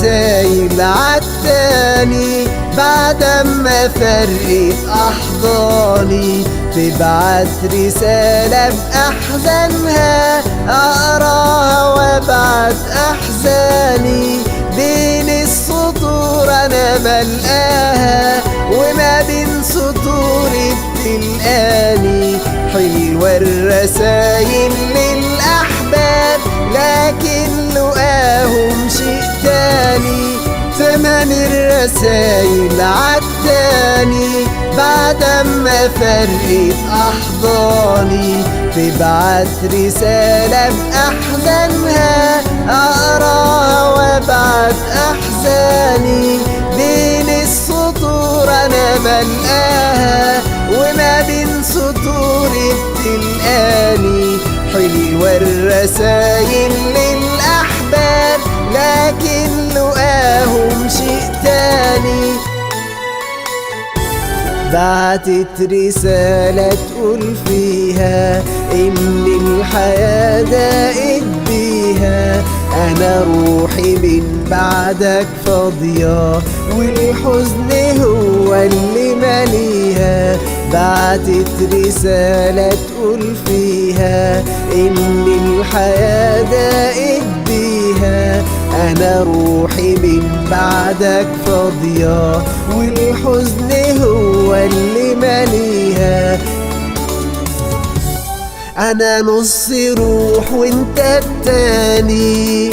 الرسايل عالتاني بعد ما فرقت أحضاني، تبعت رسالة بأحزانها أقراها وابعت أحزاني، بين السطور أنا بلقاها وما بين سطوري بتلقاني. حلوة الرسايل للأحباب لكن لقاهم شيء تاني، تمن الرسايل عالتاني بعد ما فرقت أحضاني، تبعت رسالة بأحزانها أقراها وابعت أحزاني، بين السطور أنا بلقاها وما بين سطوري بتلقاني. حلوة الرسايل للأحباب لكن لقاهم شيء تاني. بعتت رسالة تقول فيها إن الحياة ضاقت بيها، أنا روحي من بعدك فاضية والحزن هو اللي ماليها. بعتت رسالة تقول فيها إن الحياة ضاقت بيها، أنا روحي من بعدك فاضية والحزن هو اللي ماليها. أنا نص روح وانت التاني،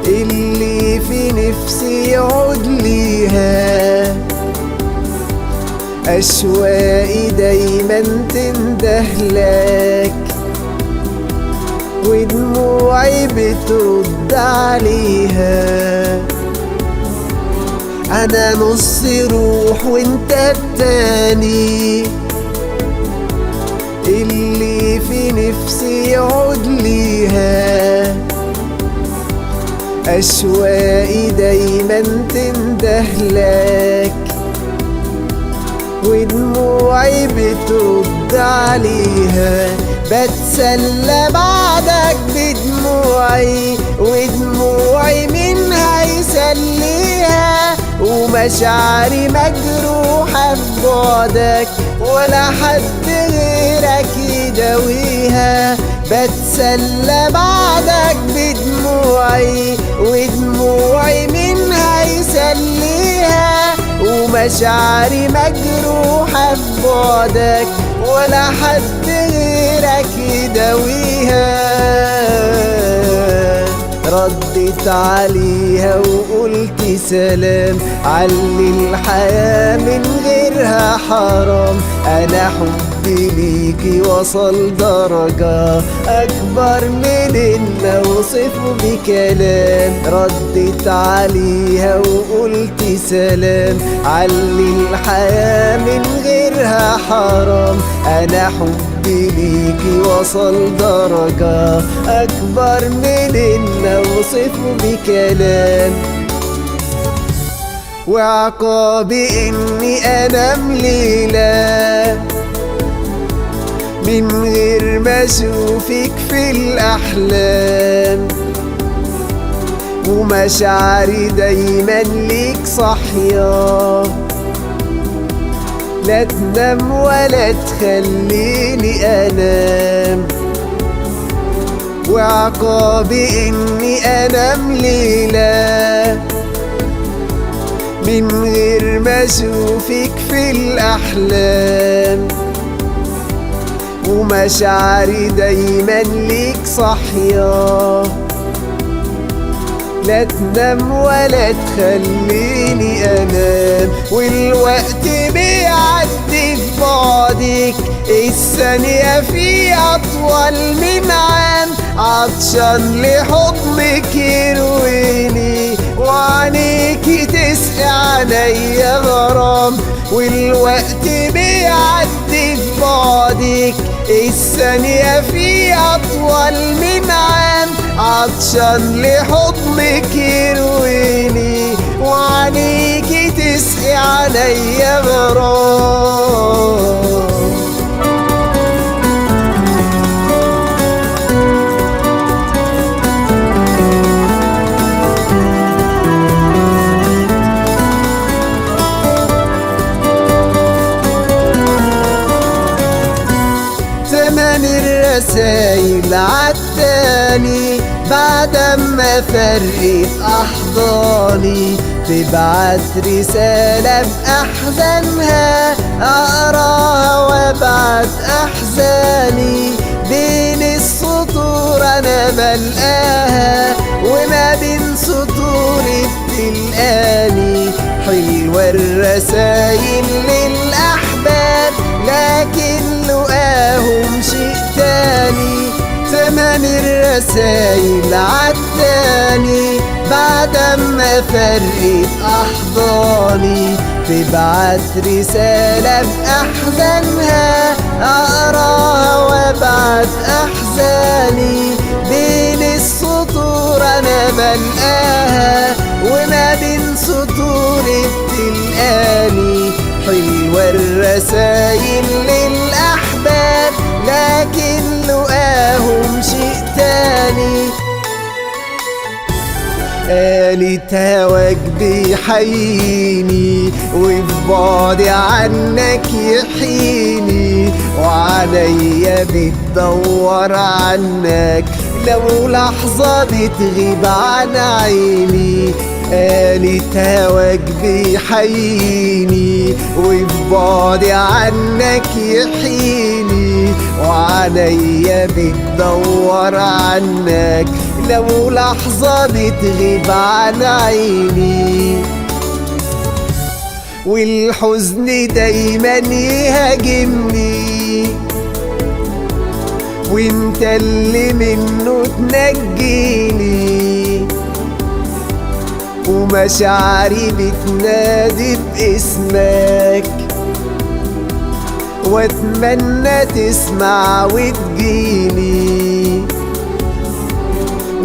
اللي في نفسي يعود ليها، أشواقي دايما تندهلك ودموعي بترد عليها. أنا نص روح وانت التاني، اللي في نفسي يعود ليها، أشواقي دايما تندهلك ودموعي بترد عليها. بتسلى بعدك بدموعي ودموعي منها يسليها، ومشاعري مجروحة ببعدك ولا حد غيرك يداويها. بتسلى بعدك بدموعي ودموعي منها يسليها، ومشاعري مجروحة ببعدك ولا حد غيرك يداويها. ردت عليها وقلت سلام، علي الحياة من غيرها حرام، أنا حبي ليكي وصل درجة أكبر من إن أوصفه بكلام. ردت عليها وقلت سلام، علي الحياة من غيرها حرام، أنا حبي ليكي وصل درجة أكبر من إن أوصفه بكلام. وعقابي إني أنام ليلة من غير ما أشوفك في الأحلام، ومشاعري دايما ليك صحية، لا تنام ولا تخليني أنام. وعقابي إني أنام ليلة من غير ما أشوفك في الأحلام، ومشاعري دايما ليك صحية، لا تنام ولا تخليني أنام. والوقت بيعدي في بعدك، الثانية في أطول من عام، عطشان لحضنك يرويني وعنيكي تسقي عليا غرام. والوقت بيعدي في بعدك، الثانية في أطول من عام، عطشان لحضنك يرويني وعنيكي تسقي عليا غرام. زمن الرسايل عداني بعد ما فرقت أحضاني، تبعت رسالة بأحزانها أقراها وابعت أحزاني، بين السطور أنا بلقاها وما بين سطوري بتلقاني. حلوة الرسايل للأحباب لكن لقاهم شيء تاني، زمن الرسايل عداني بعد ما فرقت أحضاني، تبعت رسالة بأحزانها أقراها وابعت أحزاني، بين السطور أنا بلقاها وما بين سطوري بتلقاني. حلوة الرسايل للأحباب لكن لقاهم شيء تاني. قالت هواك بيحييني وفي بعدي عنك يحييني، وعليا بتدور عنك لو لحظة بتغيب عن عيني. قالت هواك بيحييني وفي بعدي عنك يحييني، وعليا بتدور عنك لو لحظة بتغيب عن عيني. والحزن دايما يهاجمني وانت اللي منه تنجيني، ومشاعري بتنادي باسمك واتمنى تسمع وتجيني.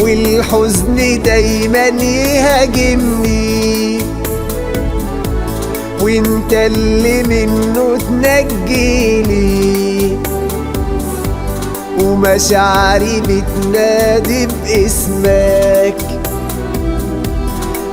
والحزن دايما يهاجمني وانت اللي منه تنجيني، ومشاعري بتنادي باسمك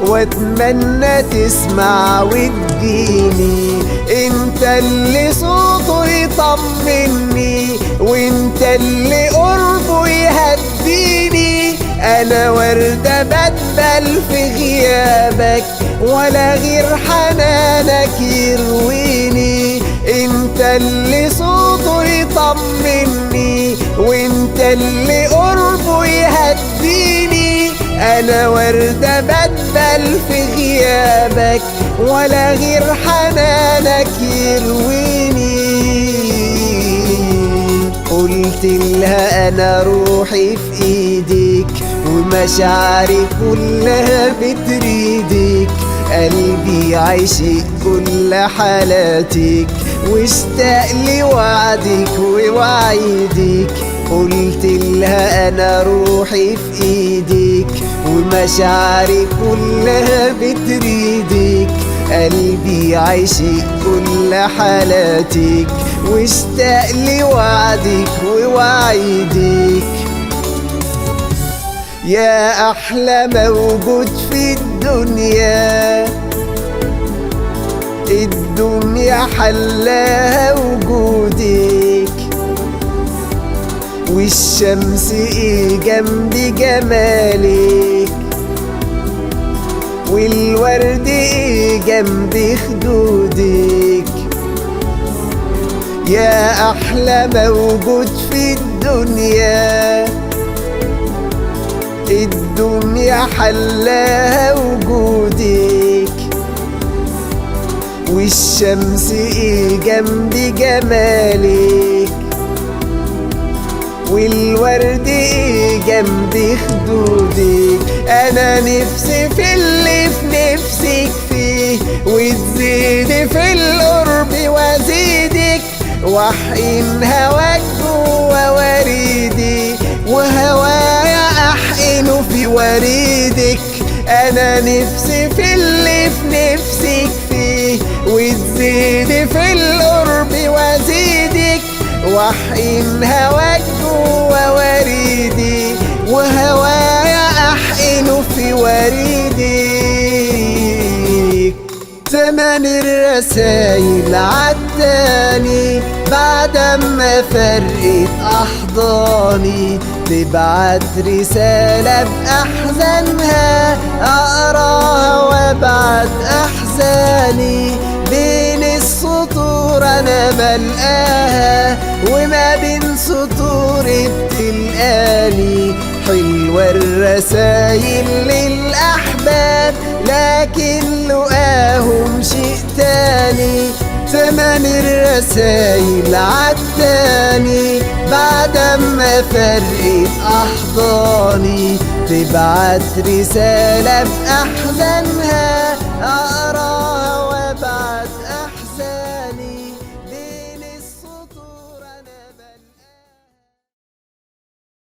واتمنى تسمع وتجيني. انت اللي صوته يطمني وانت اللي قربه يهديني، انا وردة بتبل في غيابك ولا غير حنانك يرويني. انت اللي صوته يطمني وانت اللي قربه يهديني، انا وردة بتبل في غيابك ولا غير حنانك يرويني. قلت لها انا روحي في ايديك ومشاعري كلها بتريدك، قلبي عايشك كل حالاتك واشتاق لوعدك ووعيدك. قلت لها انا روحي في ايديك ومشاعري كلها بتريدك، قلبي عايشك كل حالاتك واشتاق لوعدك ووعيدك. يا أحلى موجود في الدنيا، الدنيا حلاها وجودك، والشمس ايه جنب جمالك، والورد ايه جنب خدودك. يا أحلى موجود في الدنيا، الدنيا حلاها وجودك، والشمس ايه جنب جمالك، والورد ايه جنب خدودك. انا نفسي في اللي في نفسك فيه وتزيدي في القرب وازيدك، واحقن هواك جوا وريدي وهوايا احقنه في وريدك. انا نفسي في اللي في نفسك فيه وتزيدي في القرب وازيدك، واحقن هواك جوا وريدي وهوايا احقنه في وريدك. تمن الرسايل عالتاني بعد ما فرقت أحضاني، تبعت رسالة بأحزانها أقراها وابعت أحزاني، بين السطور أنا بلقاها وما بين سطوري بتلقاني. حلوة الرسايل للأحباب لكن لقاهم شيء تاني، تمن الرسايل عالتاني بعد ما فرقت أحضاني، تبعت رسالة بأحزانها